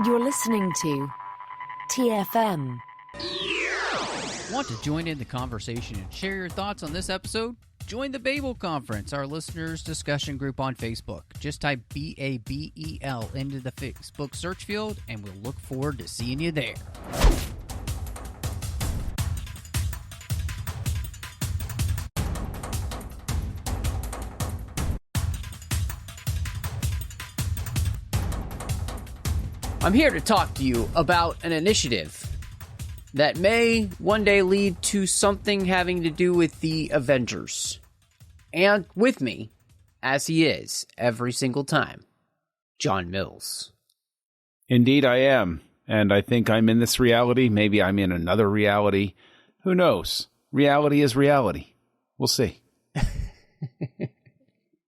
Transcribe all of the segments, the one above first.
You're listening to TFM. Want to join in the conversation and share your thoughts on this episode? Join the Babel Conference, our listeners' discussion group on Facebook. Just type BABEL into the Facebook search field, and we'll look forward to seeing you there. I'm here to talk to you about an initiative that may one day lead to something having to do with the Avengers. And with me, as he is every single time, John Mills. Indeed I am. And I think I'm in this reality. Maybe I'm in another reality. Who knows? Reality is reality. We'll see.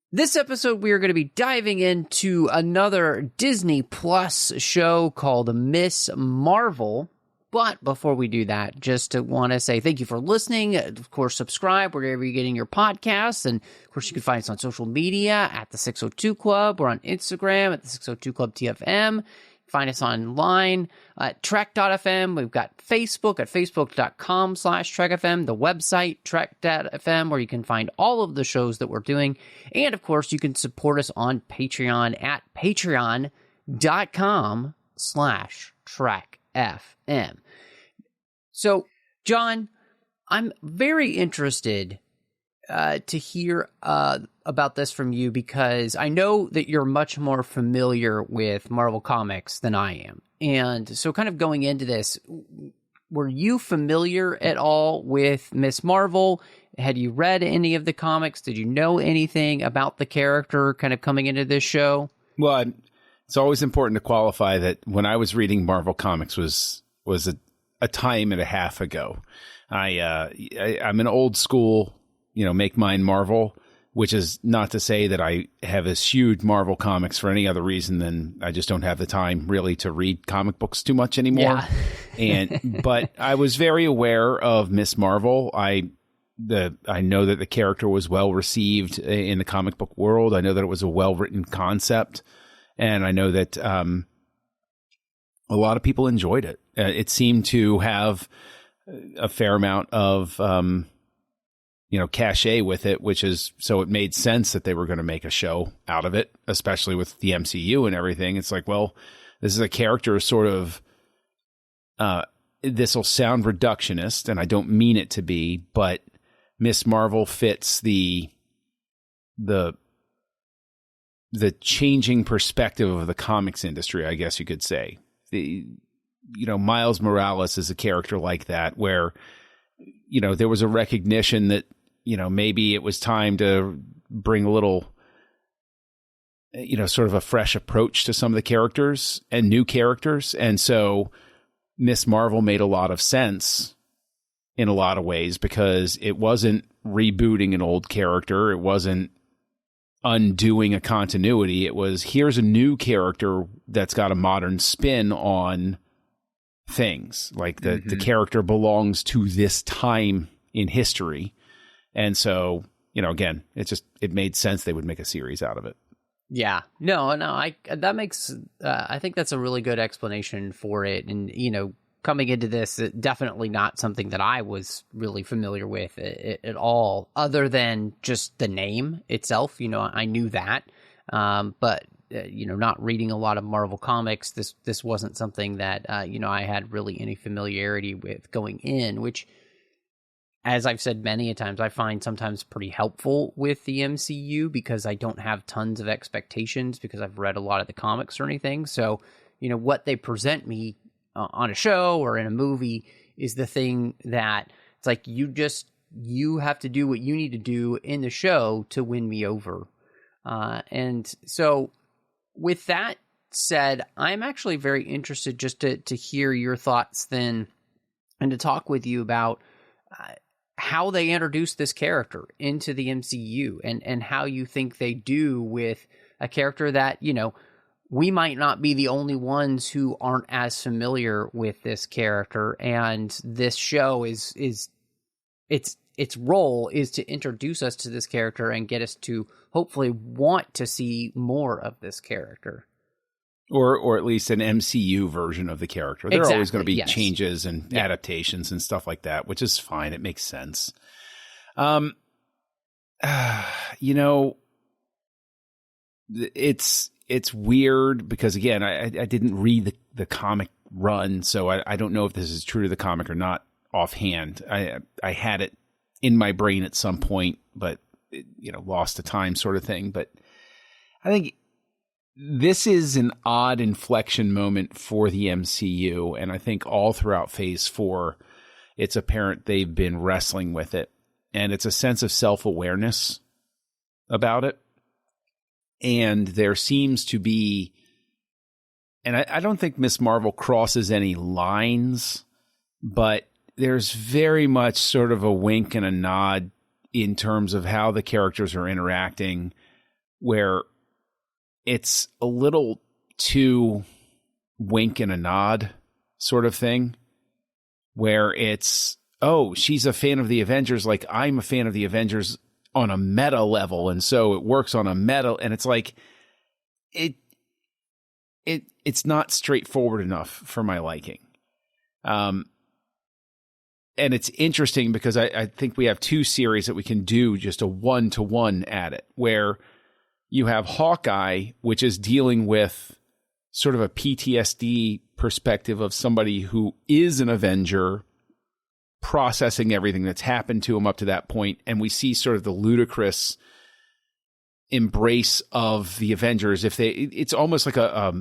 This episode, we are going to be diving into another Disney Plus show called Miss Marvel. But before we do that, just to want to say thank you for listening. Of course, subscribe wherever you're getting your podcasts. And, of course, you can find us on social media at the 602 Club. We're on Instagram at the 602 Club TFM. Find us online at Trek.fm. We've got Facebook at facebook.com/TrekFM, the website Trek.fm, where you can find all of the shows that we're doing. And, of course, you can support us on Patreon at patreon.com/TrekFM. So, John, I'm very interested to hear about this from you, because I know that you're much more familiar with Marvel Comics than I am. And so kind of going into this, were you familiar at all with Miss Marvel? Had you read any of the comics? Did you know anything about the character kind of coming into this show? Well, it's always important to qualify that when I was reading Marvel Comics was a time and a half ago. I'm an old school, make mine Marvel, which is not to say that I have eschewed Marvel Comics for any other reason than I just don't have the time really to read comic books too much anymore. Yeah. But I was very aware of Miss Marvel. I know that the character was well received in the comic book world. I know that it was a well written concept, and I know that a lot of people enjoyed it. It seemed to have a fair amount of cachet with it, so it made sense that they were going to make a show out of it, especially with the MCU and everything. It's like, well, this is a character sort of, this will sound reductionist, and I don't mean it to be, but Miss Marvel fits the changing perspective of the comics industry, I guess you could say. Miles Morales is a character like that, where, there was a recognition that, maybe it was time to bring a little, sort of a fresh approach to some of the characters and new characters. And so Miss Marvel made a lot of sense in a lot of ways, because it wasn't rebooting an old character. It wasn't undoing a continuity. It was, here's a new character that's got a modern spin on things. Like the character belongs to this time in history. And so, again, it made sense they would make a series out of it. Yeah, no, I think that's a really good explanation for it. And, coming into this, definitely not something that I was really familiar with at all, other than just the name itself. I knew that, but not reading a lot of Marvel Comics, this wasn't something that I had really any familiarity with going in, which, as I've said many a times, I find sometimes pretty helpful with the MCU, because I don't have tons of expectations because I've read a lot of the comics or anything. So, what they present me on a show or in a movie is the thing that it's like, you have to do what you need to do in the show to win me over. And so with that said, I'm actually very interested just to hear your thoughts then, and to talk with you about how they introduced this character into the MCU, and how you think they do with a character that, we might not be the only ones who aren't as familiar with this character, and this show is its role is to introduce us to this character and get us to hopefully want to see more of this character. or at least an MCU version of the character. There are always going to be yes. changes and adaptations and stuff like that, which is fine. It makes sense. You know, it's weird because, again, I didn't read the comic run, so I don't know if this is true to the comic or not offhand. I had it in my brain at some point, but lost to time sort of thing. But I think this is an odd inflection moment for the MCU, and I think all throughout Phase 4, it's apparent they've been wrestling with it, and it's a sense of self-awareness about it. And there seems to be, and I don't think Ms. Marvel crosses any lines, but there's very much sort of a wink and a nod in terms of how the characters are interacting, where it's a little too wink and a nod sort of thing, where it's, oh, she's a fan of the Avengers like I'm a fan of the Avengers on a meta level, and so it works on a meta, and it's like it's not straightforward enough for my liking. And it's interesting because I think we have two series that we can do just a one-to-one at it, where you have Hawkeye, which is dealing with sort of a PTSD perspective of somebody who is an Avenger, processing everything that's happened to him up to that point. And we see sort of the ludicrous embrace of the Avengers. It's almost like a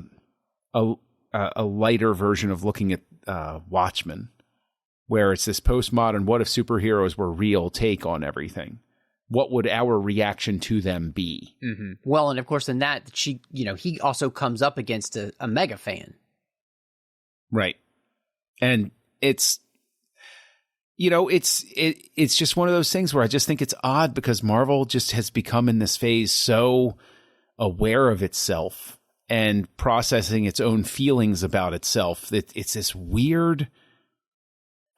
lighter version of looking at Watchmen, where it's this postmodern, what if superheroes were real take on everything? What would our reaction to them be? Mm-hmm. Well, and of course in that, he also comes up against a mega fan. Right. And it's just one of those things where I just think it's odd because Marvel just has become in this phase so aware of itself and processing its own feelings about itself that it's this weird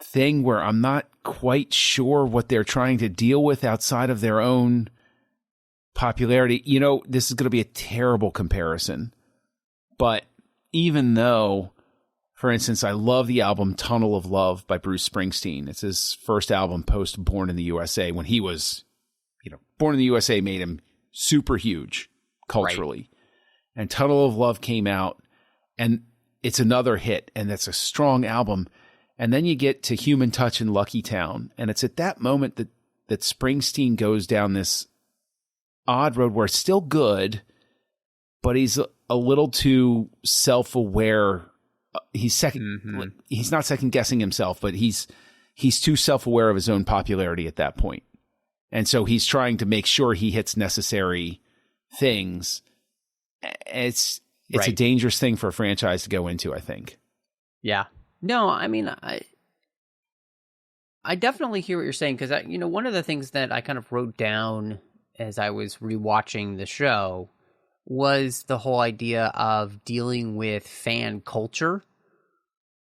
thing where I'm not quite sure what they're trying to deal with outside of their own popularity. This is going to be a terrible comparison, but even though, for instance, I love the album Tunnel of Love by Bruce Springsteen. It's his first album post Born in the USA, when he was, Born in the USA made him super huge culturally. Right. And Tunnel of Love came out, and it's another hit, and that's a strong album. And then you get to Human Touch and Lucky Town, and it's at that moment that Springsteen goes down this odd road where it's still good, but he's a little too self-aware. He's not second guessing himself, but he's too self-aware of his own popularity at that point. And so he's trying to make sure he hits necessary things. It's a dangerous thing for a franchise to go into, I think. Yeah. No, I mean, I definitely hear what you're saying, because one of the things that I kind of wrote down as I was rewatching the show was the whole idea of dealing with fan culture.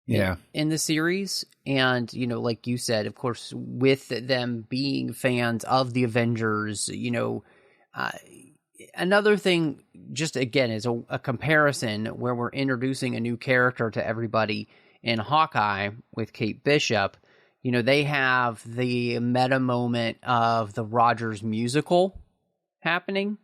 Yeah. In the series. And, like you said, of course, with them being fans of the Avengers, another thing, just again, is a comparison where we're introducing a new character to everybody. In Hawkeye with Kate Bishop, they have the meta moment of the Rogers musical happening,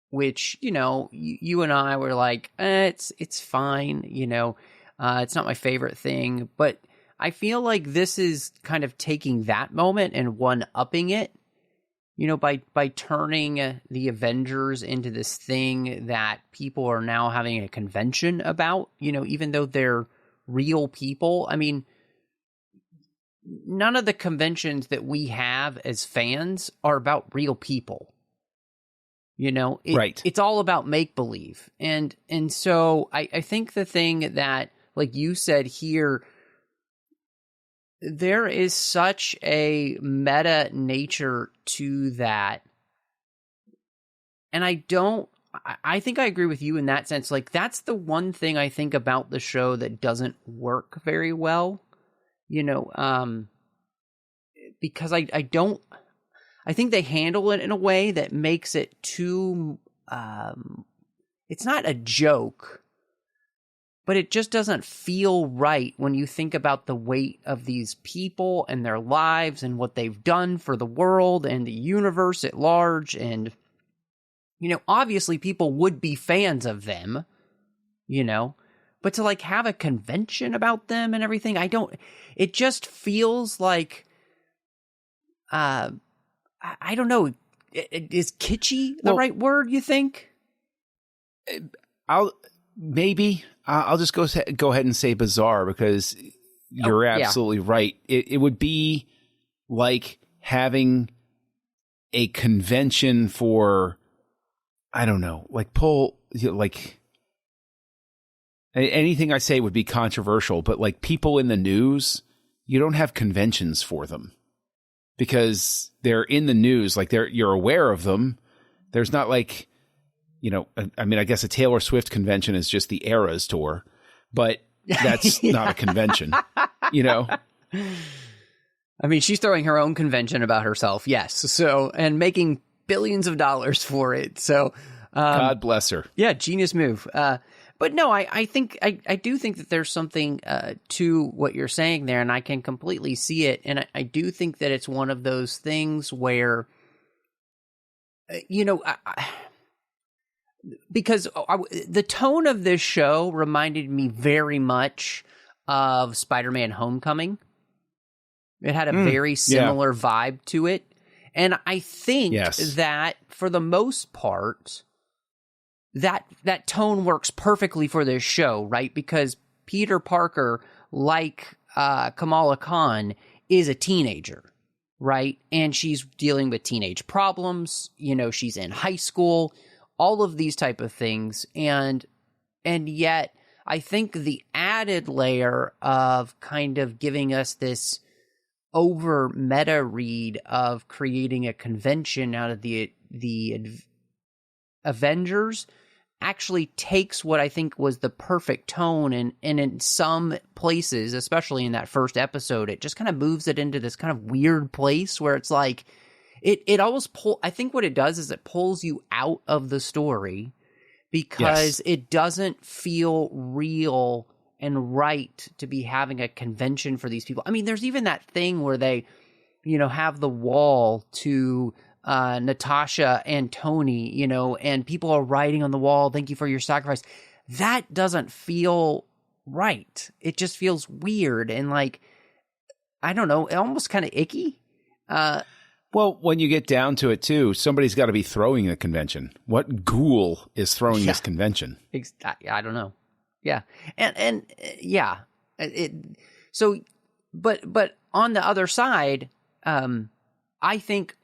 which, you and I were like, it's fine, it's not my favorite thing, but I feel like this is kind of taking that moment and one-upping it, by turning the Avengers into this thing that people are now having a convention about, even though they're real people. I mean, none of the conventions that we have as fans are about real people. Right. It's all about make-believe. And so I think the thing that, like you said here, there is such a meta nature to that. And I think I agree with you in that sense. Like, that's the one thing I think about the show that doesn't work very well, because I think they handle it in a way that makes it too, it's not a joke, but it just doesn't feel right when you think about the weight of these people and their lives and what they've done for the world and the universe at large. And, obviously people would be fans of them, but to like have a convention about them and everything, it just feels like, I don't know. Is kitschy the right word, you think? I'll just go ahead and say bizarre, because you're absolutely right. It would be like having a convention for, I don't know, like anything I say would be controversial, but like people in the news, you don't have conventions for them because they're in the news. Like you're aware of them. There's not like, I guess a Taylor Swift convention is just the Eras tour, but that's not a convention, I mean, she's throwing her own convention about herself. Yes. So, and making billions of dollars for it. So, God bless her. Yeah. Genius move. But no, I think, I do think that there's something to what you're saying there, and I can completely see it. And I do think that it's one of those things where, because the tone of this show reminded me very much of Spider-Man Homecoming. It had a very similar vibe to it. And I think that for the most part, that tone works perfectly for this show, right? Because Peter Parker, like Kamala Khan, is a teenager, right? And she's dealing with teenage problems. She's in high school, all of these type of things. And yet I think the added layer of kind of giving us this over meta read of creating a convention out of the Avengers actually takes what I think was the perfect tone, and in some places, especially in that first episode, it just kind of moves it into this kind of weird place where it's like it almost I think what it does is it pulls you out of the story because it doesn't feel real and right to be having a convention for these people. I mean, there's even that thing where they, have the wall to Natasha and Tony, and people are writing on the wall, "Thank you for your sacrifice." That doesn't feel right. It just feels weird and like, I don't know, almost kind of icky. Well, when you get down to it too, somebody's got to be throwing the convention. What ghoul is throwing this convention? I don't know. Yeah. And yeah. But on the other side, I think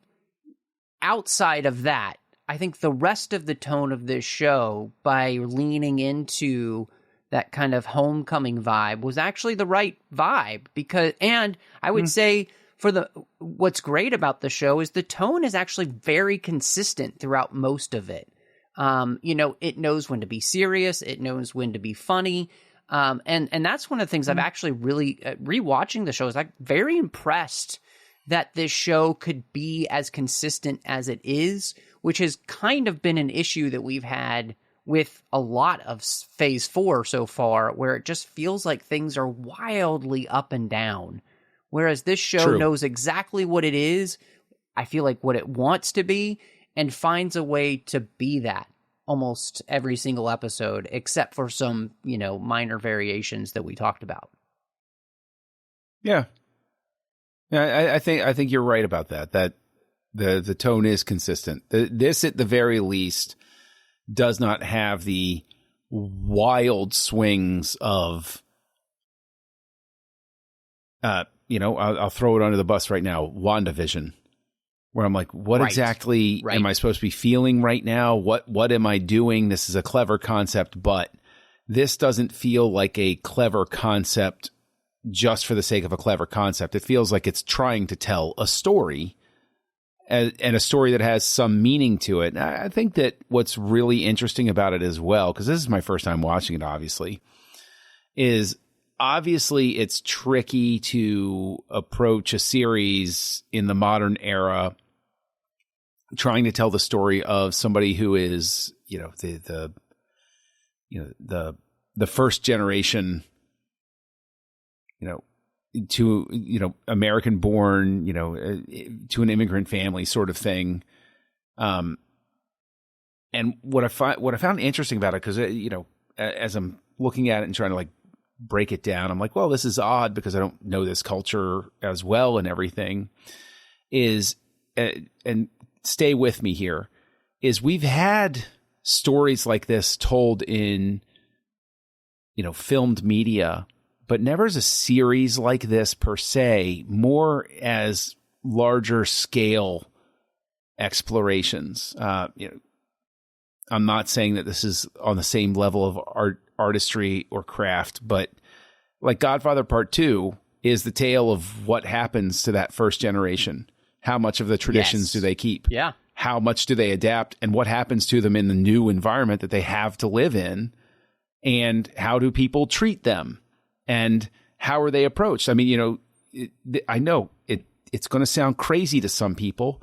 outside of that, I think the rest of the tone of this show, by leaning into that kind of homecoming vibe, was actually the right vibe. And I would say what's great about the show is the tone is actually very consistent throughout most of it. It knows when to be serious. It knows when to be funny. And that's one of the things I've actually really rewatching the show is I'm very impressed that this show could be as consistent as it is, which has kind of been an issue that we've had with a lot of phase 4 so far, where it just feels like things are wildly up and down. Whereas this show knows exactly what it is, I feel like what it wants to be, and finds a way to be that almost every single episode, except for some, minor variations that we talked about. Yeah. Yeah, I think you're right about that. That the tone is consistent. This, at the very least, does not have the wild swings of, I'll throw it under the bus right now, WandaVision, where I'm like, what exactly am I supposed to be feeling right now? What am I doing? This is a clever concept, but this doesn't feel like a clever concept just for the sake of a clever concept. It feels like it's trying to tell a story, and a story that has some meaning to it. I think that what's really interesting about it as well, because this is my first time watching it, obviously, is obviously it's tricky to approach a series in the modern era trying to tell the story of somebody who is, the the first generation, to, American born, to an immigrant family sort of thing. And what I found interesting about it, because, as I'm looking at it and trying to like break it down, I'm like, well, this is odd because I don't know this culture as well and everything, is, and stay with me here, is we've had stories like this told in, filmed media, but never as a series like this per se, more as larger scale explorations. I'm not saying that this is on the same level of artistry or craft, but like Godfather Part 2 is the tale of what happens to that first generation. How much of the traditions do they keep? Yeah. How much do they adapt, and what happens to them in the new environment that they have to live in, and how do people treat them, and how are they approached? I mean, I know it's going to sound crazy to some people,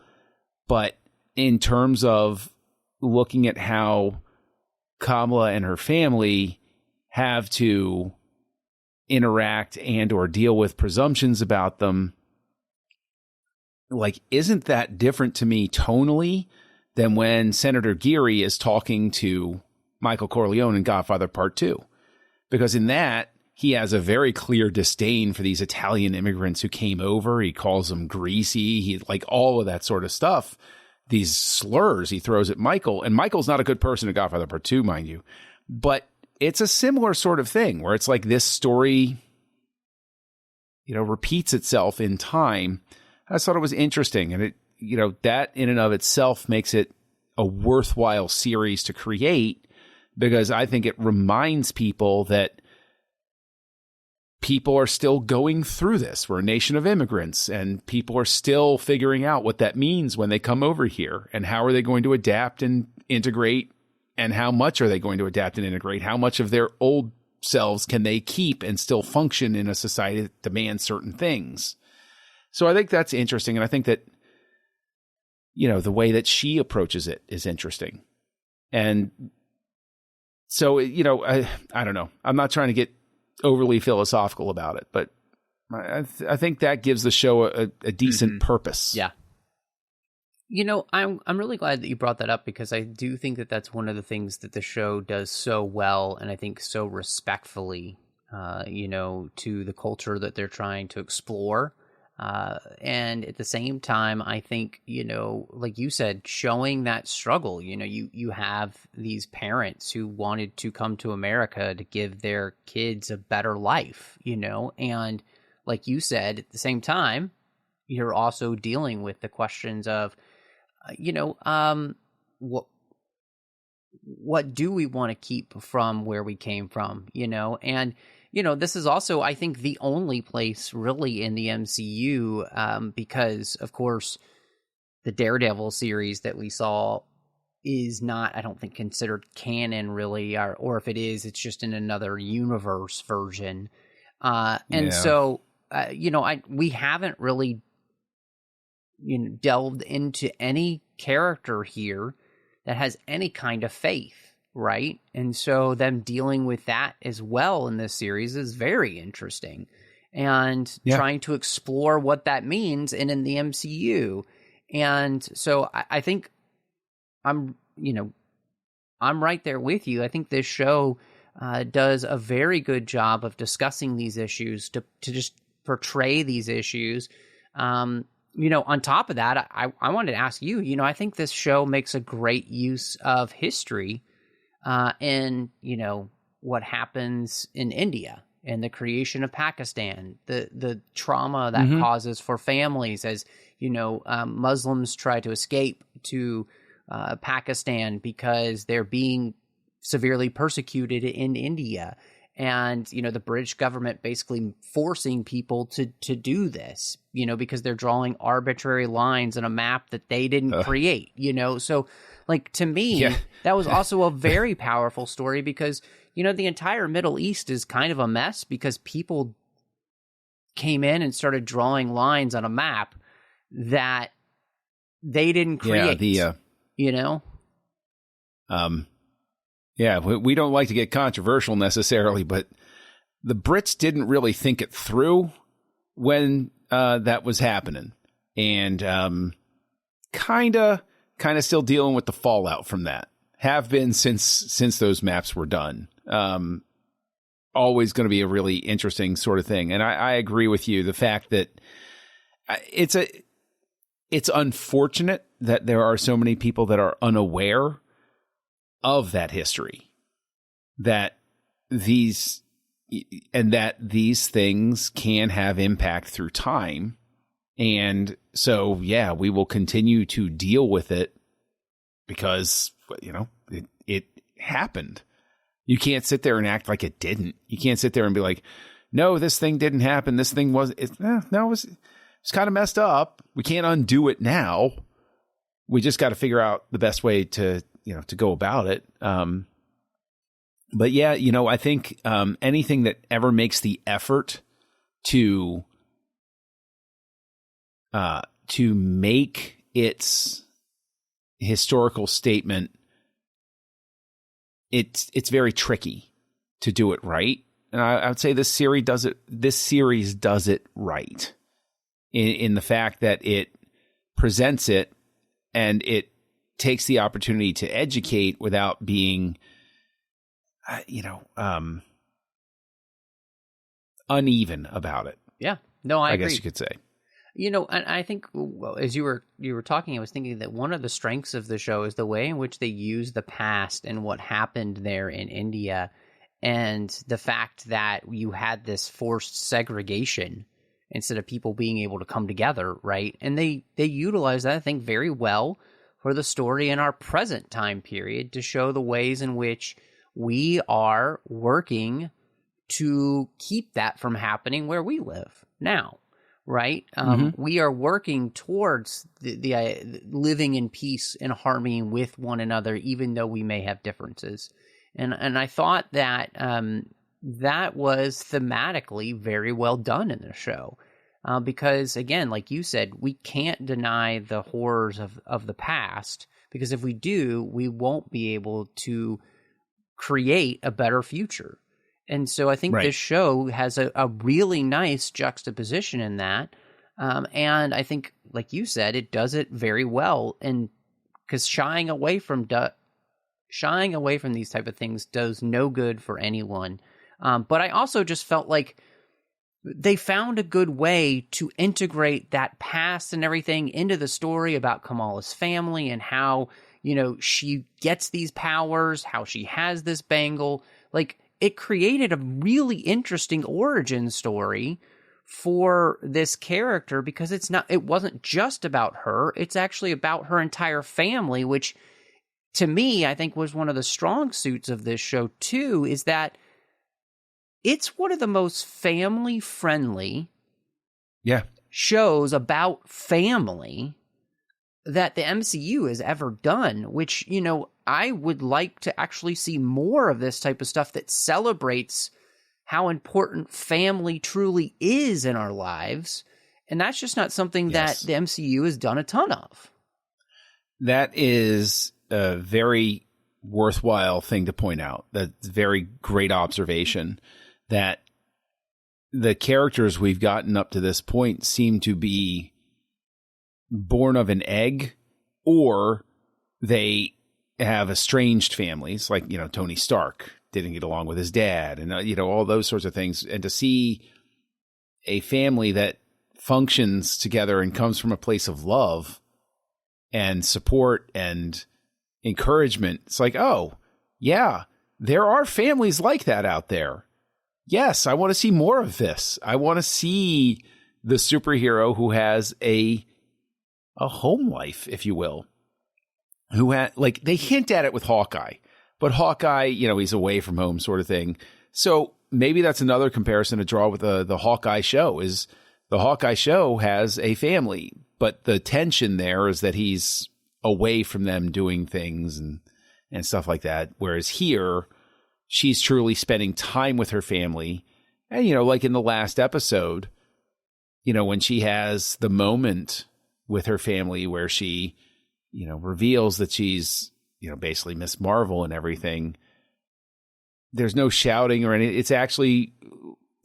but in terms of looking at how Kamala and her family have to interact and or deal with presumptions about them, like, isn't that different to me tonally than when Senator Geary is talking to Michael Corleone in Godfather Part 2? Because in that, he has a very clear disdain for these Italian immigrants who came over. He calls them greasy. He like all of that sort of stuff. These slurs he throws at Michael. And Michael's not a good person in Godfather Part 2, mind you. But it's a similar sort of thing where it's like this story, repeats itself in time. I just thought it was interesting. And it, that in and of itself makes it a worthwhile series to create, because I think it reminds people that people are still going through this. We're a nation of immigrants, and people are still figuring out what that means when they come over here, and how are they going to adapt and integrate, and how much are they going to adapt and integrate? How much of their old selves can they keep and still function in a society that demands certain things? So I think that's interesting. And I think that, the way that she approaches it is interesting. And so, I don't know. I'm not trying to get overly philosophical about it, but I think that gives the show a decent purpose. Yeah. I'm really glad that you brought that up, because I do think that that's one of the things that the show does so well, and I think so respectfully, to the culture that they're trying to explore. And at the same time, I think, like you said, showing that struggle, you have these parents who wanted to come to America to give their kids a better life, and like you said, at the same time, you're also dealing with the questions of, what do we want to keep from where we came from, and this is also, I think, the only place really in the MCU, because, of course, the Daredevil series that we saw is not, I don't think, considered canon really, or if it is, it's just in another universe version. So, we haven't really, delved into any character here that has any kind of faith. Right. And so them dealing with that as well in this series is very interesting, and trying to explore what that means in the MCU. And so I think I'm right there with you. I think this show does a very good job of discussing these issues, to just portray these issues. On top of that, I wanted to ask you, I think this show makes a great use of history, and what happens in India and the creation of Pakistan, the trauma that causes for families as Muslims try to escape to Pakistan because they're being severely persecuted in India, and the British government basically forcing people to do this, because they're drawing arbitrary lines on a map that they didn't create, so. Like, to me, that was also a very powerful story, because, the entire Middle East is kind of a mess because people came in and started drawing lines on a map that they didn't create, Yeah, we don't like to get controversial necessarily, but the Brits didn't really think it through when that was happening. And kind of still dealing with the fallout from that. Have been since those maps were done. Always going to be a really interesting sort of thing. And I agree with you. The fact that it's unfortunate that there are so many people that are unaware of that history, that these things can have impact through time. And so, yeah, we will continue to deal with it because, it happened. You can't sit there and act like it didn't. You can't sit there and be like, no, this thing didn't happen. This thing it's kind of messed up. We can't undo it now. We just got to figure out the best way to go about it. But yeah, I think anything that ever makes the effort to make its historical statement, it's very tricky to do it right. And I would say this series does it right in the fact that it presents it and it takes the opportunity to educate without being, uneven about it. Yeah. No, I agree. guess you could say. And I think as you were talking, I was thinking that one of the strengths of the show is the way in which they use the past and what happened there in India, and the fact that you had this forced segregation instead of people being able to come together, right? And they utilize that, I think, very well for the story in our present time period to show the ways in which we are working to keep that from happening where we live now. Right? We are working towards the living in peace and harmony with one another, even though we may have differences. And I thought that that was thematically very well done in the show. Because, again, like you said, we can't deny the horrors of the past, because if we do, we won't be able to create a better future. And so I think this show has a really nice juxtaposition in that. And I think, like you said, it does it very well. And because shying away from these type of things does no good for anyone. But I also just felt like they found a good way to integrate that past and everything into the story about Kamala's family and how, she gets these powers, how she has this bangle. Like, it created a really interesting origin story for this character, because it wasn't just about her. It's actually about her entire family, which to me, I think was one of the strong suits of this show too, is that it's one of the most family friendly shows about family that the MCU has ever done, which, I would like to actually see more of this type of stuff that celebrates how important family truly is in our lives. And that's just not something that the MCU has done a ton of. That is a very worthwhile thing to point out. That's a very great observation, that the characters we've gotten up to this point seem to be born of an egg, or they have estranged families, like, Tony Stark didn't get along with his dad, and, all those sorts of things. And to see a family that functions together and comes from a place of love and support and encouragement, it's like, oh, yeah, there are families like that out there. Yes, I want to see more of this. I want to see the superhero who has a home life, if you will, who had, like, they hint at it with Hawkeye, but Hawkeye, he's away from home sort of thing. So maybe that's another comparison to draw with the Hawkeye show. Is the Hawkeye show has a family, but the tension there is that he's away from them doing things and stuff like that. Whereas here, she's truly spending time with her family. And, like in the last episode, when she has the moment with her family where she, reveals that she's, basically Miss Marvel and everything. there's no shouting or anything. It's actually,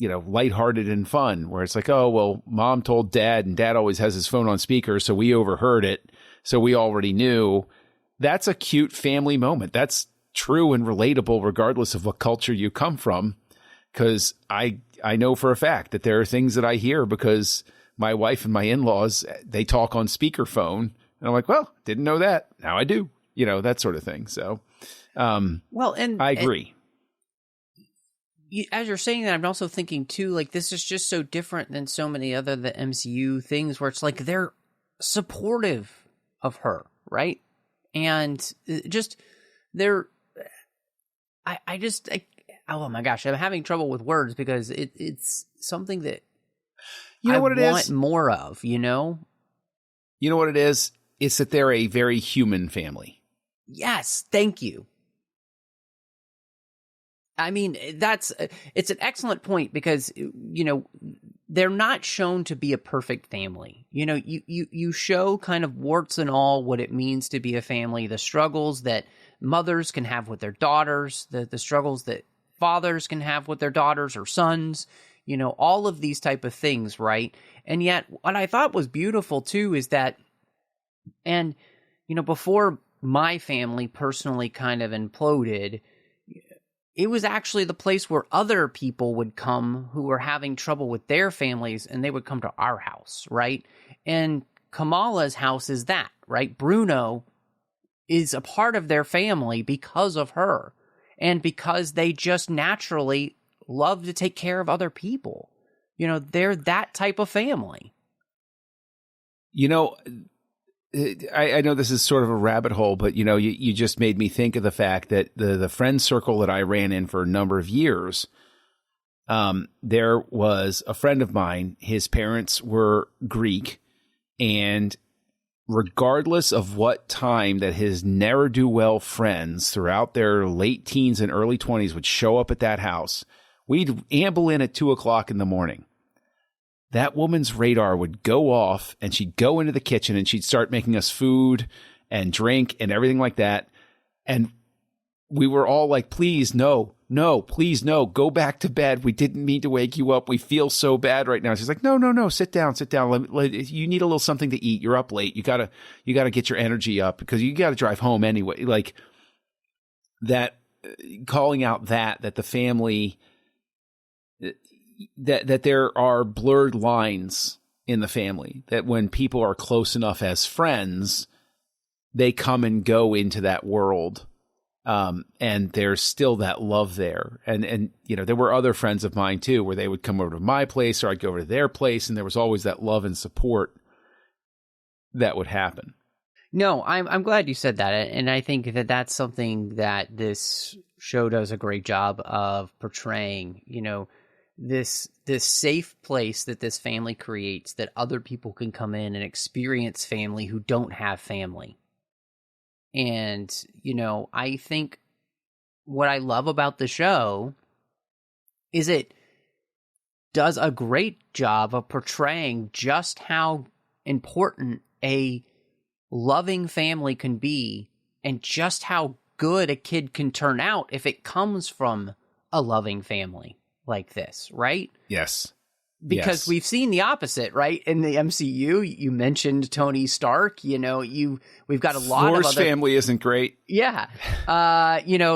lighthearted and fun, where it's like, oh, well, mom told dad and dad always has his phone on speaker. So we overheard it. So we already knew. That's a cute family moment. That's true and relatable, regardless of what culture you come from. Because I know for a fact that there are things that I hear because my wife and my in-laws, they talk on speakerphone. And I'm like, well, didn't know that. Now I do, that sort of thing. So, and I agree. As you're saying that, I'm also thinking too, like, this is just so different than so many other the MCU things where it's like they're supportive of her, right? And just they're, oh my gosh, I'm having trouble with words because it's something that I want more of, You know what it is? It's that they're a very human family. Yes, thank you. I mean, it's an excellent point because, they're not shown to be a perfect family. You show kind of warts and all what it means to be a family, the struggles that mothers can have with their daughters, the struggles that fathers can have with their daughters or sons, all of these type of things, right? And yet what I thought was beautiful too is that, and, before my family personally kind of imploded, it was actually the place where other people would come who were having trouble with their families, and they would come to our house, right? And Kamala's house is that, right? Bruno is a part of their family because of her, and because they just naturally love to take care of other people. They're that type of family. I know this is sort of a rabbit hole, but you just made me think of the fact that the friend circle that I ran in for a number of years, there was a friend of mine, his parents were Greek, and regardless of what time that his ne'er-do-well friends throughout their late teens and early 20s would show up at that house, we'd amble in at 2:00 in the morning. That woman's radar would go off, and she'd go into the kitchen and she'd start making us food and drink and everything like that. And we were all like, please, no, please, no, go back to bed. We didn't mean to wake you up. We feel so bad right now. She's like, no, sit down. You need a little something to eat. You're up late. You gotta get your energy up because you gotta drive home anyway. Like that, calling out that the family, that there are blurred lines in the family, that when people are close enough as friends, they come and go into that world. And there's still that love there. And there were other friends of mine too, where they would come over to my place or I'd go over to their place. And there was always that love and support that would happen. No, I'm glad you said that. And I think that that's something that this show does a great job of portraying, this safe place that this family creates, that other people can come in and experience family who don't have family. And, I think what I love about the show is it does a great job of portraying just how important a loving family can be and just how good a kid can turn out if it comes from a loving family like this, right? Yes. Because we've seen the opposite, right? In the MCU, you mentioned Tony Stark, we've got a lot Thor's of other... family isn't great. Yeah.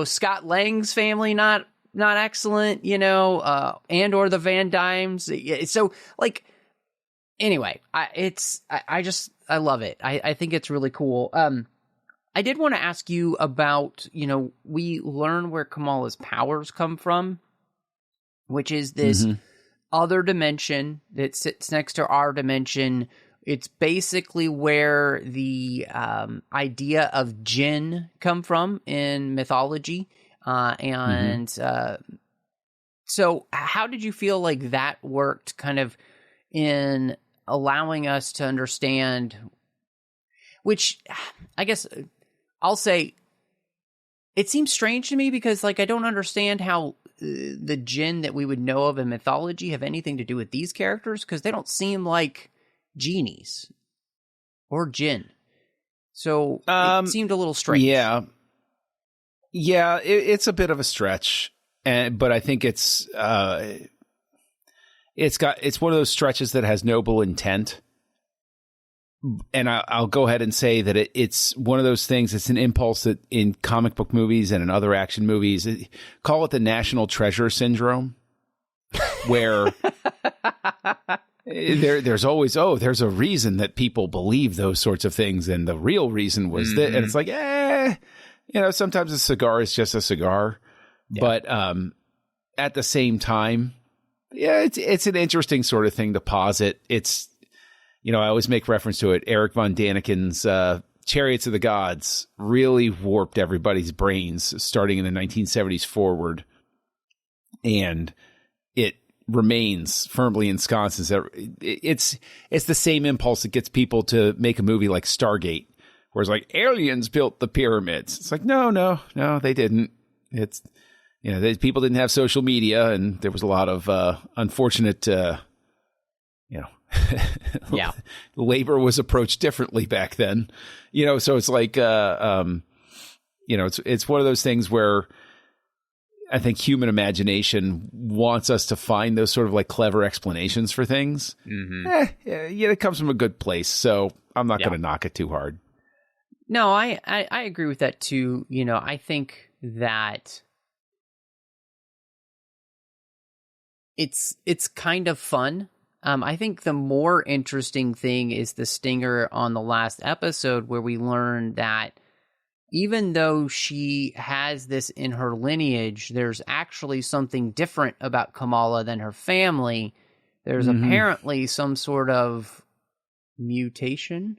Scott Lang's family, not excellent, and or the Van Dymes. So anyway, I love it. I think it's really cool. I did want to ask you about, we learn where Kamala's powers come from, which is this other dimension that sits next to our dimension. It's basically where the idea of jinn come from in mythology. So how did you feel like that worked kind of in allowing us to understand, which I guess I'll say it seems strange to me because I don't understand how the jinn that we would know of in mythology have anything to do with these characters, because they don't seem like genies or jinn. So it seemed a little strange. Yeah, it's a bit of a stretch. but I think it's one of those stretches that has noble intent. And I'll go ahead and say that it's one of those things. It's an impulse that in comic book movies and in other action movies, call it the national treasure syndrome, where there's always, there's a reason that people believe those sorts of things, and the real reason was that. And it's like, sometimes a cigar is just a cigar, but at the same time, it's an interesting sort of thing to posit. It's, I always make reference to it. Eric von Daniken's Chariots of the Gods really warped everybody's brains starting in the 1970s forward. And it remains firmly ensconced. It's the same impulse that gets people to make a movie like Stargate, where it's like, aliens built the pyramids. It's like, no, they didn't. It's, people didn't have social media, and there was a lot of unfortunate, labor was approached differently back then, so it's like, it's one of those things where I think human imagination wants us to find those sort of like clever explanations for things. It comes from a good place, so I'm not going to knock it too hard. No, I agree with that too. I think that it's kind of fun. I think the more interesting thing is the stinger on the last episode, where we learn that even though she has this in her lineage, there's actually something different about Kamala than her family. There's apparently some sort of mutation.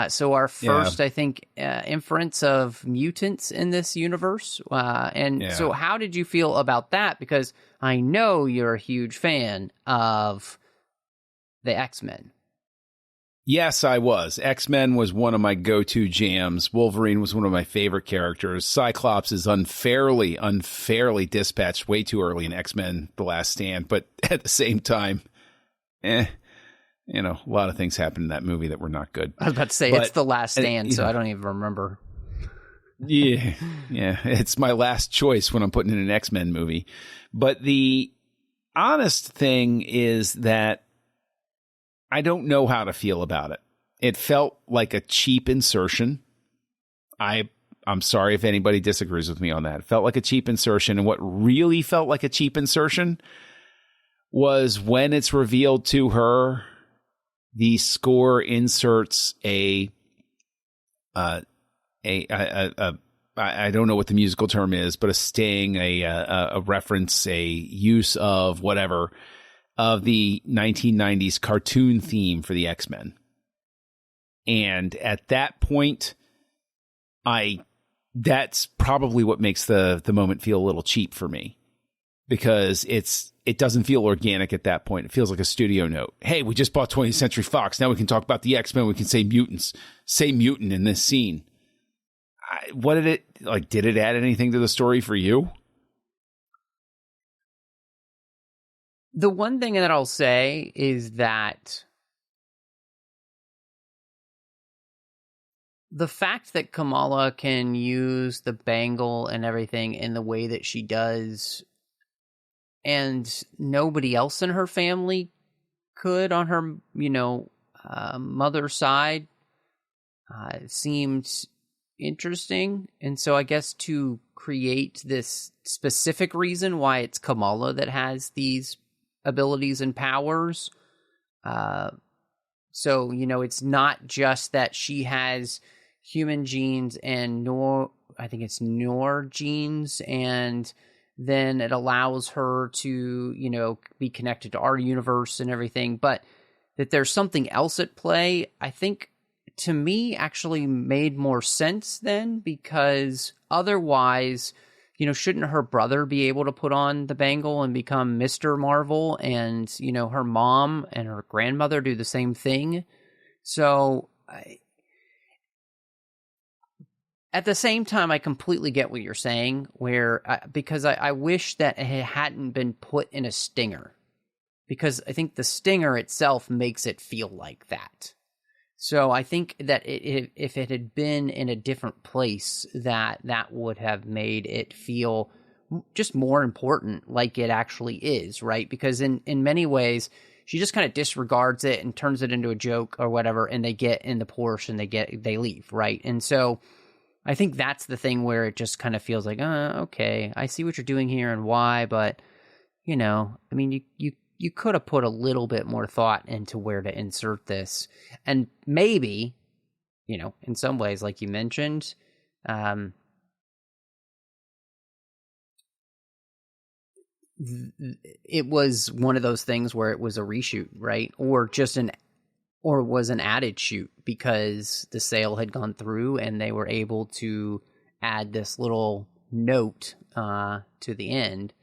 So our first, I think, inference of mutants in this universe. So how did you feel about that? Because I know you're a huge fan of the X-Men. Yes, I was. X-Men was one of my go-to jams. Wolverine was one of my favorite characters. Cyclops is unfairly dispatched way too early in X-Men The Last Stand. But at the same time, a lot of things happened in that movie that were not good. I was about to say, it's The Last Stand, so I don't even remember. Yeah, it's my last choice when I'm putting in an X-Men movie. But the honest thing is that I don't know how to feel about it. It felt like a cheap insertion. I'm sorry if anybody disagrees with me on that. It felt like a cheap insertion, and what really felt like a cheap insertion was when it's revealed to her, the score inserts I don't know what the musical term is, but a sting, a reference, a use of whatever, of the 1990s cartoon theme for the X-Men. And at that point, that's probably what makes the moment feel a little cheap for me, because it doesn't feel organic at that point. It feels like a studio note. Hey, we just bought 20th Century Fox. Now we can talk about the X-Men. We can say mutants. Say mutant in this scene. Did it add anything to the story for you? The one thing that I'll say is that the fact that Kamala can use the bangle and everything in the way that she does, and nobody else in her family could on her, mother's side, seemed interesting. And so I guess to create this specific reason why it's Kamala that has these abilities and powers. So, it's not just that she has human genes and Nor genes, and then it allows her to, be connected to our universe and everything, but that there's something else at play, I think, to me, actually made more sense then, because otherwise, shouldn't her brother be able to put on the bangle and become Mr. Marvel, and, her mom and her grandmother do the same thing? So, at the same time, I completely get what you're saying, because I wish that it hadn't been put in a stinger, because I think the stinger itself makes it feel like that. So I think that if it had been in a different place, that would have made it feel just more important like it actually is, right? Because in many ways, she just kind of disregards it and turns it into a joke or whatever, and they get in the Porsche and they leave, right? And so I think that's the thing where it just kind of feels like, okay, I see what you're doing here and why, but, you know, I mean, you could have put a little bit more thought into where to insert this. And maybe, you know, in some ways, like you mentioned, it was one of those things where it was a reshoot, right? Or was an added shoot because the sale had gone through and they were able to add this little note to the end.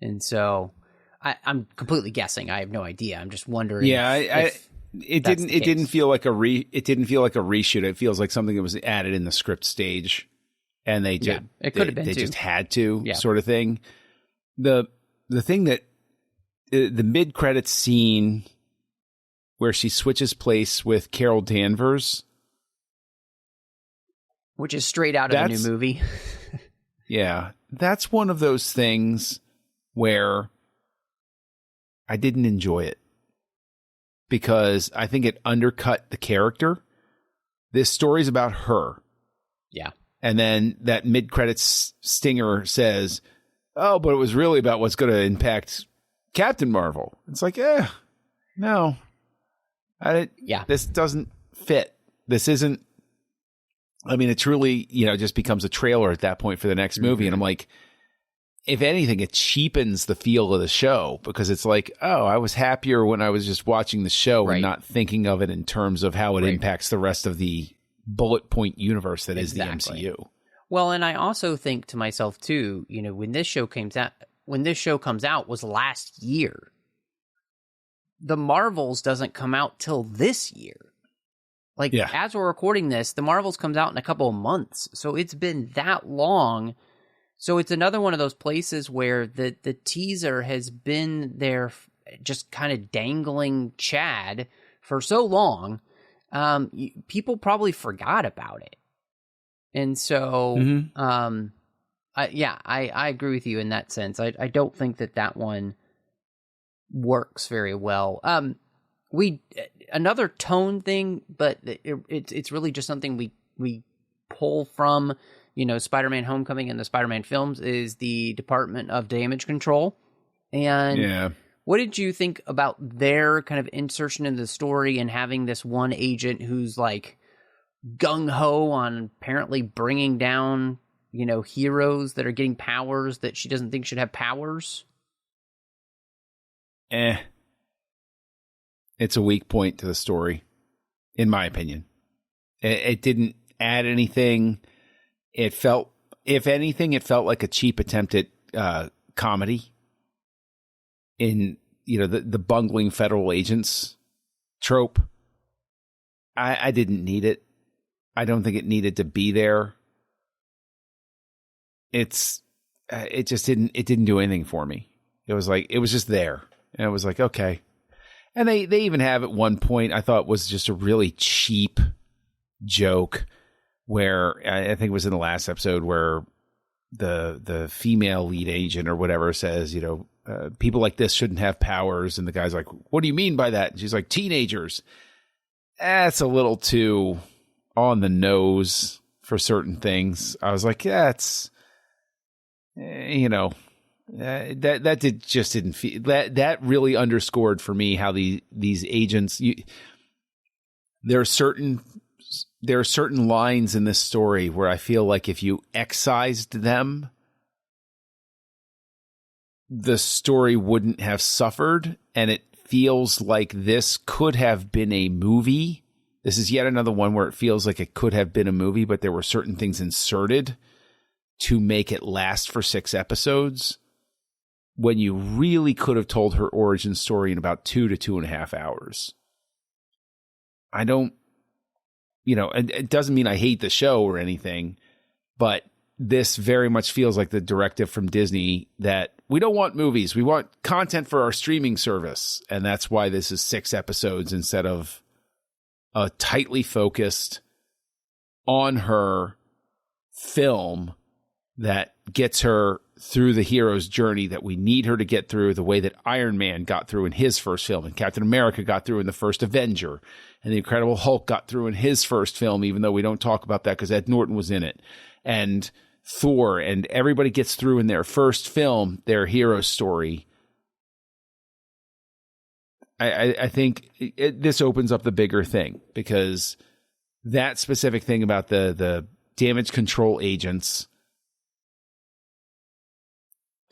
And so I'm completely guessing. I have no idea. I'm just wondering. Yeah, it didn't feel like a reshoot. It feels like something that was added in the script stage, and they just it could have been they too. just had to sort of thing. The thing that the mid-credits scene where she switches place with Carol Danvers, which is straight out of a new movie. Yeah, that's one of those things where I didn't enjoy it because I think it undercut the character. This story's about her. Yeah. And then that mid-credits stinger says, oh, but it was really about what's going to impact Captain Marvel. It's like, no. This doesn't fit. This isn't, I mean, it's really, you know, just becomes a trailer at that point for the next movie. And I'm like, if anything, it cheapens the feel of the show because it's like, oh, I was happier when I was just watching the show and not thinking of it in terms of how it impacts the rest of the bullet point universe that is the MCU. Well, and I also think to myself too, you know, when this show comes out was last year. The Marvels doesn't come out till this year. Like, as we're recording this, the Marvels comes out in a couple of months. So it's been that long. So it's another one of those places where the teaser has been there just kind of dangling Chad for so long. People probably forgot about it. And so, I agree with you in that sense. I don't think that one works very well. Another tone thing, but it's really just something we pull from, you know, Spider-Man Homecoming and the Spider-Man films is the Department of Damage Control. And what did you think about their kind of insertion in the story and having this one agent who's like gung-ho on apparently bringing down, you know, heroes that are getting powers that she doesn't think should have powers? It's a weak point to the story, in my opinion. It didn't add anything. It felt, if anything, it felt like a cheap attempt at comedy in, you know, the bungling federal agents trope. I didn't need it. I don't think it needed to be there. It just didn't do anything for me. It was like, it was just there. And it was like, okay. And they even have at one point, I thought was just a really cheap joke where I think it was in the last episode where the female lead agent or whatever says, you know, people like this shouldn't have powers. And the guy's like, what do you mean by that? And she's like, teenagers. That's a little too on the nose for certain things. I was like, yeah, it's, you know, that didn't feel that really underscored for me how these agents, there are certain lines in this story where I feel like if you excised them, the story wouldn't have suffered. And it feels like this could have been a movie. This is yet another one where it feels like it could have been a movie, but there were certain things inserted to make it last for 6 episodes when you really could have told her origin story in about 2 to 2.5 hours. I don't, you know, it doesn't mean I hate the show or anything, but this very much feels like the directive from Disney that we don't want movies. We want content for our streaming service. And that's why this is 6 episodes instead of a tightly focused on her film that gets her through the hero's journey that we need her to get through, the way that Iron Man got through in his first film, and Captain America got through in the first Avenger, and the Incredible Hulk got through in his first film, even though we don't talk about that because Ed Norton was in it, and Thor, and everybody gets through in their first film, their hero story. I think this opens up the bigger thing, because that specific thing about the damage control agents,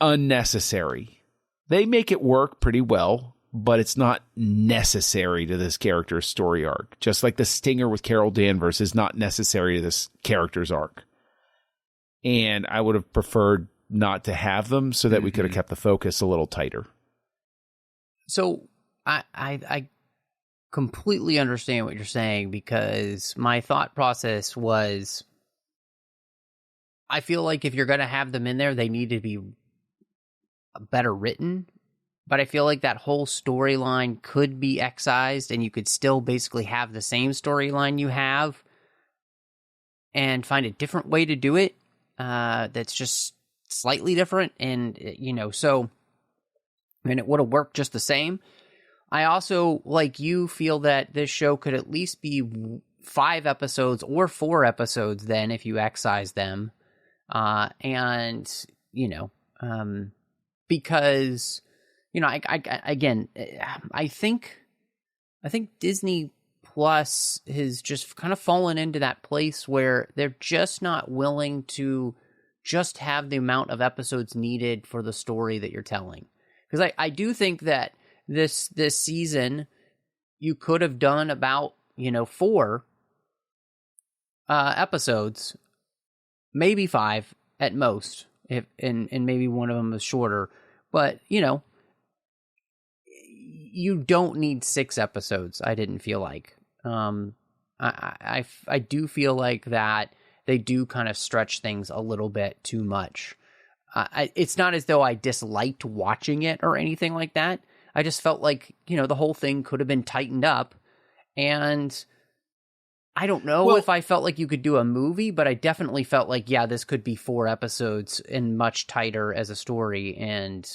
unnecessary. They make it work pretty well, but it's not necessary to this character's story arc. Just like the stinger with Carol Danvers is not necessary to this character's arc. And I would have preferred not to have them so that we could have kept the focus a little tighter. So I completely understand what you're saying, because my thought process was, I feel like if you're going to have them in there, they need to be better written. But I feel like that whole storyline could be excised, and you could still basically have the same storyline you have and find a different way to do it that's just slightly different. And, so, and it would have worked just the same. I also, like you, feel that this show could at least be 5 episodes or 4 episodes then if you excise them. Because, I think Disney Plus has just kind of fallen into that place where they're just not willing to just have the amount of episodes needed for the story that you're telling. Because I do think that this season you could have done about 4 episodes, maybe 5 at most, if and maybe one of them is shorter. But you don't need 6 episodes. I didn't feel like. I do feel like that they do kind of stretch things a little bit too much. It's not as though I disliked watching it or anything like that. I just felt like, the whole thing could have been tightened up. And I don't know if I felt like you could do a movie, but I definitely felt like, yeah, this could be 4 episodes and much tighter as a story, and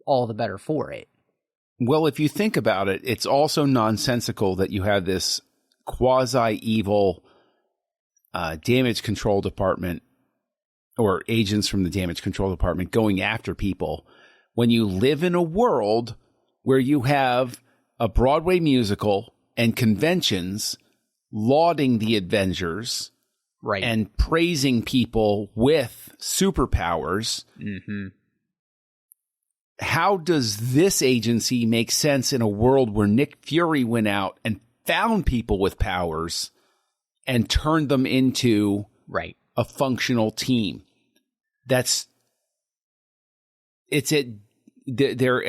all the better for it. Well, if you think about it, it's also nonsensical that you have this quasi-evil damage control department, or agents from the damage control department, going after people when you live in a world where you have a Broadway musical and conventions lauding the Avengers, right, and praising people with superpowers. Mm-hmm. How does this agency make sense in a world where Nick Fury went out and found people with powers and turned them into a functional team? They're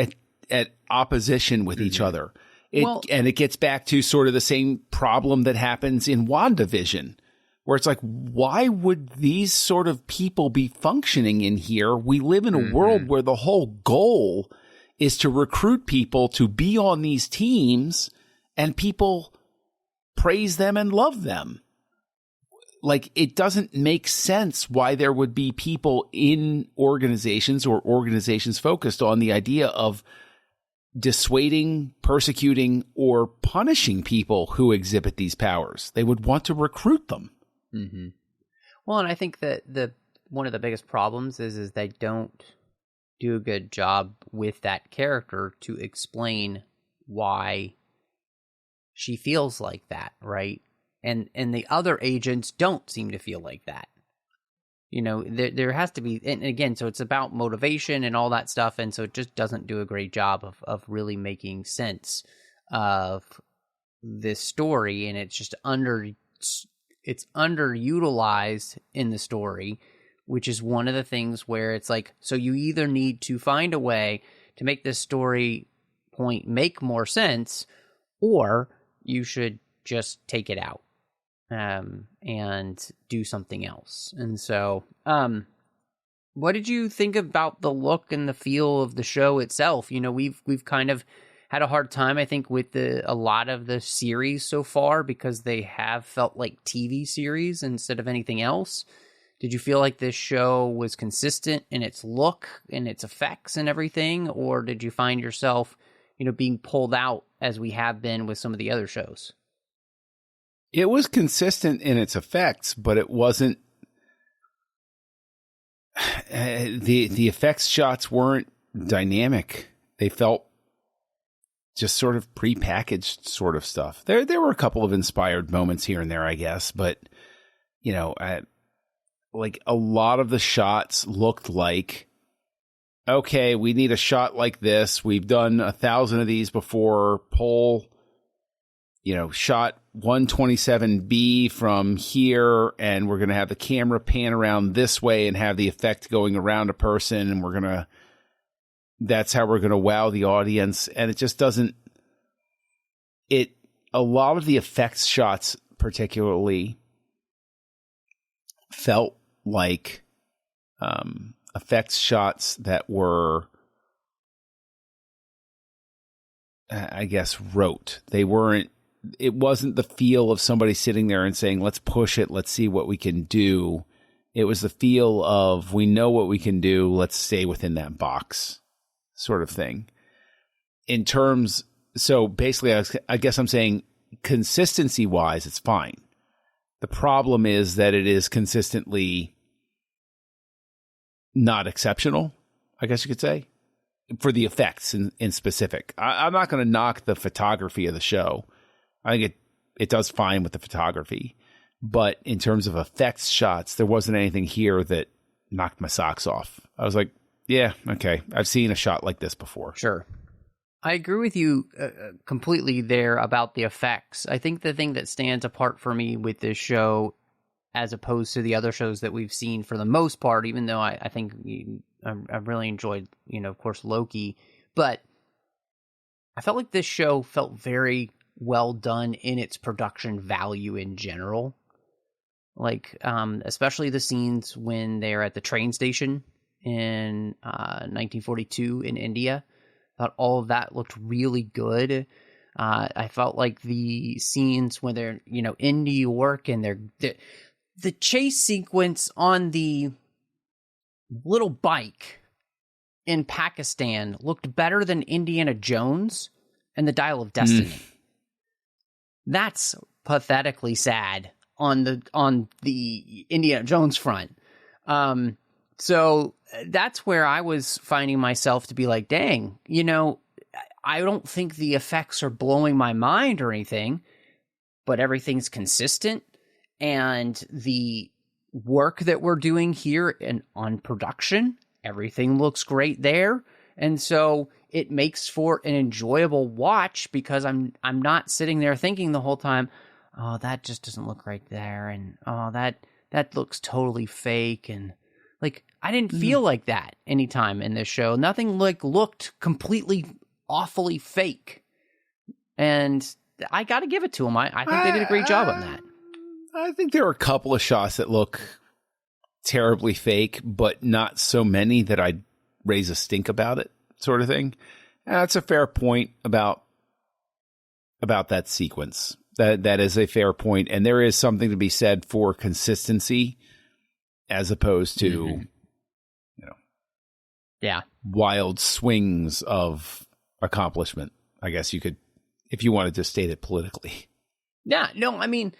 at opposition with each other. And it gets back to sort of the same problem that happens in WandaVision, where it's like, why would these sort of people be functioning in here? We live in a world where the whole goal is to recruit people to be on these teams, and people praise them and love them. Like, it doesn't make sense why there would be people in organizations or organizations focused on the idea of dissuading, persecuting, or punishing people who exhibit these powers. They would want to recruit them. Mm-hmm. Well, and I think that one of the biggest problems is they don't do a good job with that character to explain why she feels like that, right? And the other agents don't seem to feel like that. There has to be, and again, so it's about motivation and all that stuff, and so it just doesn't do a great job of really making sense of this story, and it's just underutilized in the story, which is one of the things where it's like, so you either need to find a way to make this story point make more sense, or you should just take it out. And do something else. And so, what did you think about the look and the feel of the show itself? We've kind of had a hard time, I think, with a lot of the series so far, because they have felt like TV series instead of anything else. Did you feel like this show was consistent in its look and its effects and everything? Or did you find yourself, being pulled out as we have been with some of the other shows? It was consistent in its effects, but it wasn't. The effects shots weren't dynamic. They felt just sort of prepackaged sort of stuff. There were a couple of inspired moments here and there, I guess, but like a lot of the shots looked like, okay, we need a shot like this. We've done 1,000 of these before. Pull, shot 127B from here, and we're going to have the camera pan around this way and have the effect going around a person, and that's how we're going to wow the audience. And it just doesn't, a lot of the effects shots particularly felt like effects shots that were, I guess, rote. It wasn't the feel of somebody sitting there and saying, let's push it, let's see what we can do. It was the feel of, we know what we can do, let's stay within that box sort of thing. So basically, I guess I'm saying consistency-wise, it's fine. The problem is that it is consistently not exceptional, I guess you could say, for the effects in specific. I'm not going to knock the photography of the show. I think it does fine with the photography. But in terms of effects shots, there wasn't anything here that knocked my socks off. I was like, yeah, okay, I've seen a shot like this before. Sure. I agree with you completely there about the effects. I think the thing that stands apart for me with this show, as opposed to the other shows that we've seen for the most part, even though I think I've really enjoyed, of course, Loki, but I felt like this show felt very well done in its production value in general. Like, especially the scenes when they're at the train station in 1942 in India. I thought all of that looked really good. I felt like the scenes when they're, in New York and the chase sequence on the little bike in Pakistan looked better than Indiana Jones and the Dial of Destiny. That's pathetically sad on the Indiana Jones front. So that's where I was finding myself to be like, dang, I don't think the effects are blowing my mind or anything, but everything's consistent. And the work that we're doing here on production, everything looks great there. And so it makes for an enjoyable watch because I'm not sitting there thinking the whole time, oh, that just doesn't look right there. And, oh, that looks totally fake. And like, I didn't feel like that anytime in this show. Nothing looked completely awfully fake. And I got to give it to them. I think they did a great job on that. I think there are a couple of shots that look terribly fake, but not so many that I'd raise a stink about it, sort of thing. That's a fair point about that sequence. That is a fair point, and there is something to be said for consistency as opposed to, wild swings of accomplishment. I guess you could, if you wanted to state it politically. Yeah, no, I mean,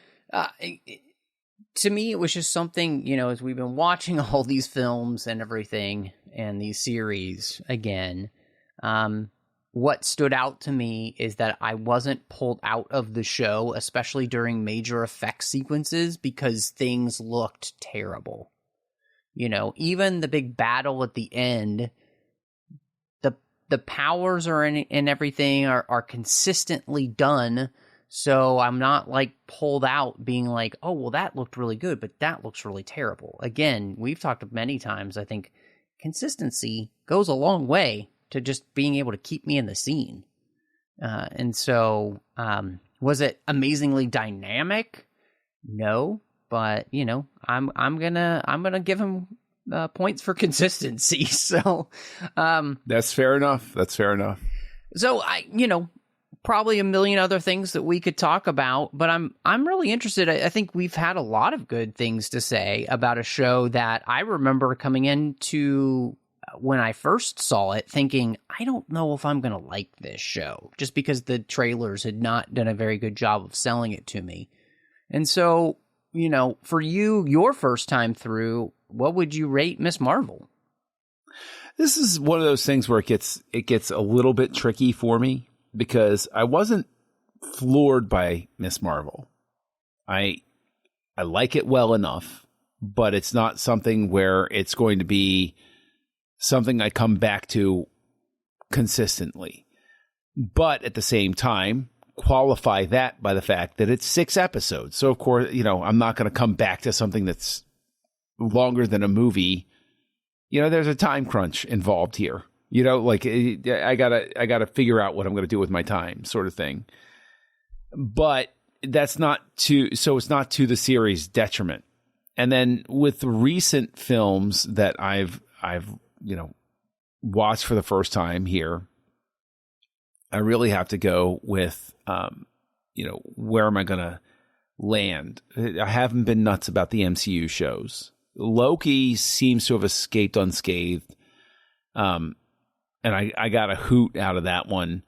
to me, it was just something, as we've been watching all these films and everything and these series again, what stood out to me is that I wasn't pulled out of the show, especially during major effects sequences, because things looked terrible. Even the big battle at the end, the powers and everything are consistently done. So I'm not pulled out being like, oh, well, that looked really good, but that looks really terrible. Again, we've talked many times, I think consistency goes a long way to just being able to keep me in the scene. And so, was it amazingly dynamic? No, but I'm gonna give him points for consistency. So, that's fair enough. That's fair enough. So probably a million other things that we could talk about, but I'm really interested. I think we've had a lot of good things to say about a show that I remember coming into when I first saw it thinking, I don't know if I'm going to like this show, just because the trailers had not done a very good job of selling it to me. And so, for you, your first time through, what would you rate Miss Marvel? This is one of those things where it gets a little bit tricky for me, because I wasn't floored by Miss Marvel. I like it well enough, but it's not something where it's going to be something I come back to consistently. But at the same time, qualify that by the fact that it's 6 episodes. So of course, I'm not going to come back to something that's longer than a movie. There's a time crunch involved here. I gotta figure out what I'm going to do with my time, sort of thing. But it's not to the series' detriment. And then with the recent films that I've watched for the first time here, I really have to go with, where am I going to land? I haven't been nuts about the MCU shows. Loki seems to have escaped unscathed. And I got a hoot out of that one.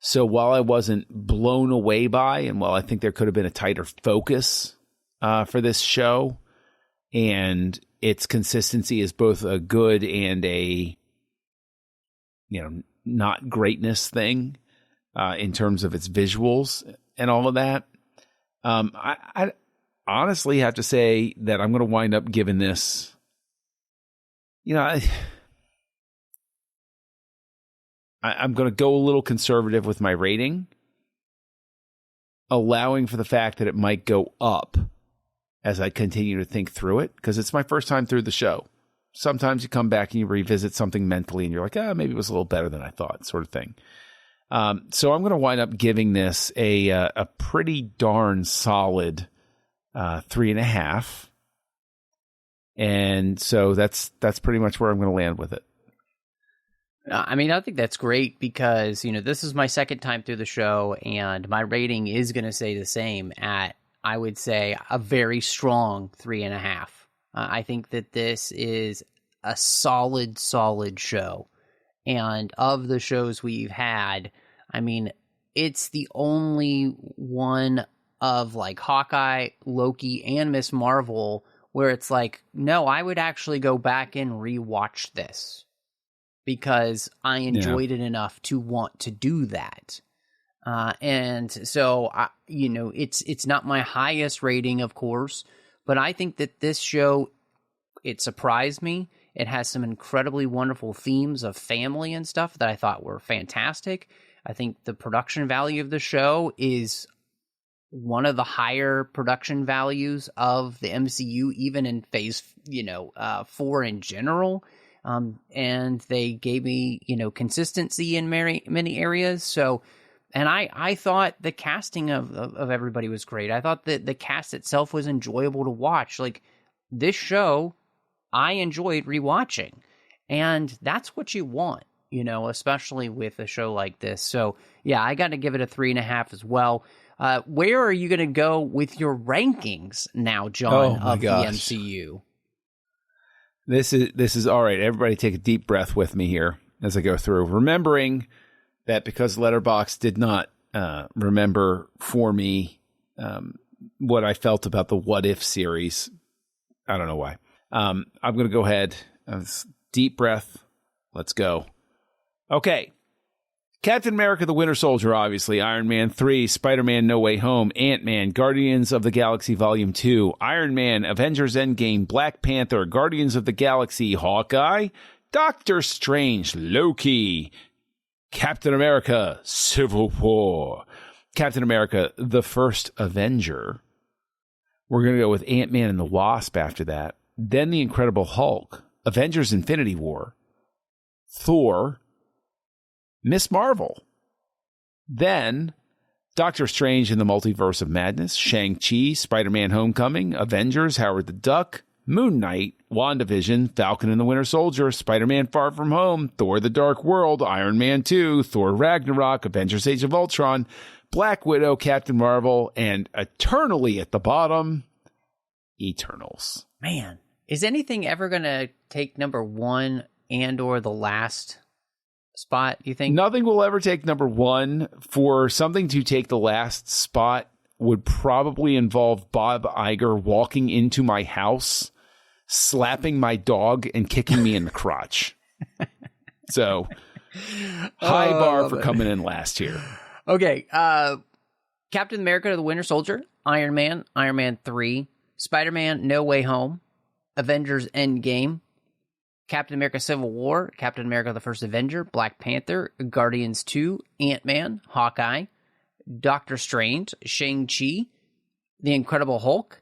So while I wasn't blown away by, and while I think there could have been a tighter focus for this show, and its consistency is both a good and a, not greatness thing in terms of its visuals and all of that, I honestly have to say that I'm going to wind up giving this, I'm going to go a little conservative with my rating, allowing for the fact that it might go up as I continue to think through it, because it's my first time through the show. Sometimes you come back and you revisit something mentally and you're like, maybe it was a little better than I thought, sort of thing. So I'm going to wind up giving this a pretty darn solid 3.5. And so that's pretty much where I'm going to land with it. I mean, I think that's great because, this is my second time through the show, and my rating is going to stay the same at, I would say, a very strong 3.5. I think that this is a solid show. And of the shows we've had, I mean, it's the only one of like Hawkeye, Loki, and Miss Marvel where it's like, no, I would actually go back and rewatch this, because I enjoyed it enough to want to do that. And so, it's not my highest rating, of course, but I think that this show, it surprised me. It has some incredibly wonderful themes of family and stuff that I thought were fantastic. I think the production value of the show is one of the higher production values of the MCU, even in phase, 4 in general. And they gave me, consistency in many areas. So, and I thought the casting of everybody was great. I thought that the cast itself was enjoyable to watch. Like, this show, I enjoyed rewatching. And that's what you want, especially with a show like this. So, yeah, I got to give it a 3.5 as well. Where are you going to go with your rankings now, John, of the MCU? This is all right. Everybody take a deep breath with me here as I go through, remembering that because Letterboxd did not remember for me what I felt about the What If series. I don't know why. I'm going to go ahead. Deep breath. Let's go. Okay. Captain America, the Winter Soldier, obviously. Iron Man 3, Spider-Man No Way Home, Ant-Man, Guardians of the Galaxy Volume 2, Iron Man, Avengers Endgame, Black Panther, Guardians of the Galaxy, Hawkeye, Doctor Strange, Loki, Captain America, Civil War, Captain America, the First Avenger. We're going to go with Ant-Man and the Wasp after that. Then The Incredible Hulk, Avengers Infinity War, Thor, Miss Marvel. Then Doctor Strange in the Multiverse of Madness, Shang-Chi, Spider-Man Homecoming, Avengers, Howard the Duck, Moon Knight, WandaVision, Falcon and the Winter Soldier, Spider-Man Far From Home, Thor the Dark World, Iron Man 2, Thor Ragnarok, Avengers Age of Ultron, Black Widow, Captain Marvel, and eternally at the bottom, Eternals. Man, is anything ever going to take number one and or the last spot, you think? Nothing will ever take number one. For something to take the last spot would probably involve Bob Iger walking into my house, slapping my dog, and kicking me in the crotch. So, high bar for coming in last here. Okay, Captain America the Winter Soldier, Iron Man 3, Spider-Man No Way Home, Avengers Endgame, Captain America Civil War, Captain America the First Avenger, Black Panther, Guardians 2, Ant-Man, Hawkeye, Doctor Strange, Shang-Chi, The Incredible Hulk.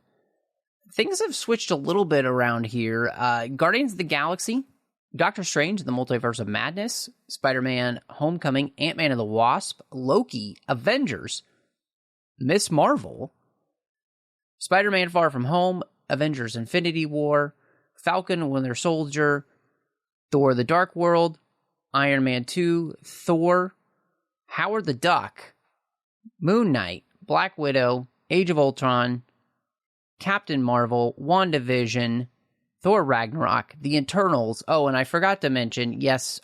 Things have switched a little bit around here. Guardians of the Galaxy, Doctor Strange, The Multiverse of Madness, Spider-Man Homecoming, Ant-Man and the Wasp, Loki, Avengers, Miss Marvel, Spider-Man Far From Home, Avengers Infinity War, Falcon Winter Soldier, Thor the Dark World, Iron Man 2, Thor, Howard the Duck, Moon Knight, Black Widow, Age of Ultron, Captain Marvel, WandaVision, Thor Ragnarok, The Eternals. Oh, and I forgot to mention, yes,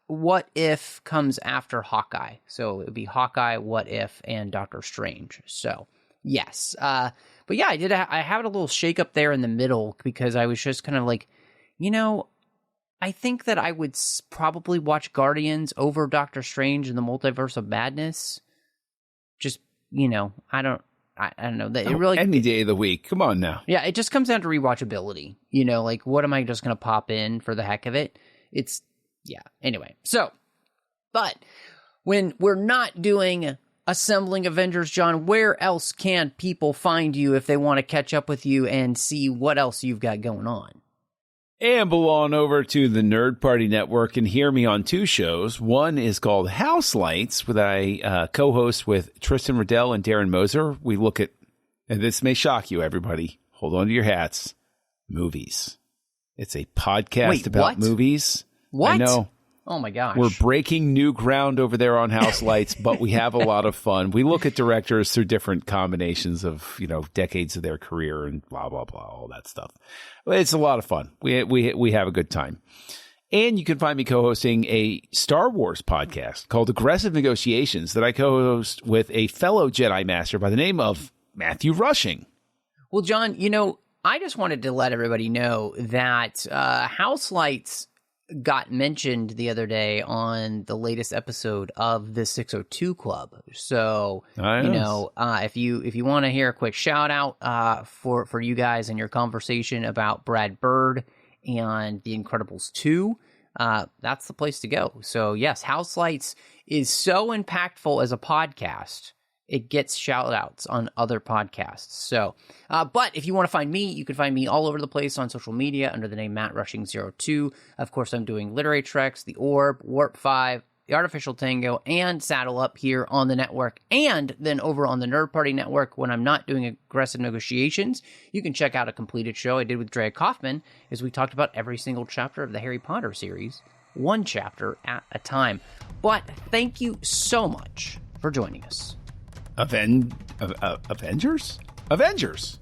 What If comes after Hawkeye. So it would be Hawkeye, What If, and Doctor Strange. So, yes. But yeah, I had a little shake up there in the middle because I was just kind of like, I think that I would probably watch Guardians over Doctor Strange and the Multiverse of Madness. Just, I don't know. It really any day of the week. Come on now. Yeah, it just comes down to rewatchability. Like what am I just going to pop in for the heck of it? Anyway. So, but when we're not doing Assembling Avengers, John, where else can people find you if they want to catch up with you and see what else you've got going on? Amble on over to the Nerd Party Network and hear me on two shows. One is called House Lights, where I co-host with Tristan Riddell and Darren Moser. We look at, and this may shock you, everybody, hold on to your hats, movies. It's a podcast about movies. What? I know. Oh my gosh. We're breaking new ground over there on House Lights, but we have a lot of fun. We look at directors through different combinations of, decades of their career and blah, blah, blah, all that stuff. It's a lot of fun. We have a good time. And you can find me co-hosting a Star Wars podcast called Aggressive Negotiations that I co-host with a fellow Jedi Master by the name of Matthew Rushing. Well, John, I just wanted to let everybody know that House Lights got mentioned the other day on the latest episode of the 602 Club. So, if you want to hear a quick shout out for you guys and your conversation about Brad Bird and The Incredibles 2, that's the place to go. So, yes, House Lights is so impactful as a podcast. It gets shout outs on other podcasts. So, but if you want to find me, you can find me all over the place on social media under the name Matt Rushing02. Of course, I'm doing Literary Treks, The Orb, Warp 5, The Artificial Tango, and Saddle Up here on the network. And then over on the Nerd Party Network, when I'm not doing Aggressive Negotiations, you can check out a completed show I did with Drea Kaufman as we talked about every single chapter of the Harry Potter series, one chapter at a time. But thank you so much for joining us. Avengers? Avengers.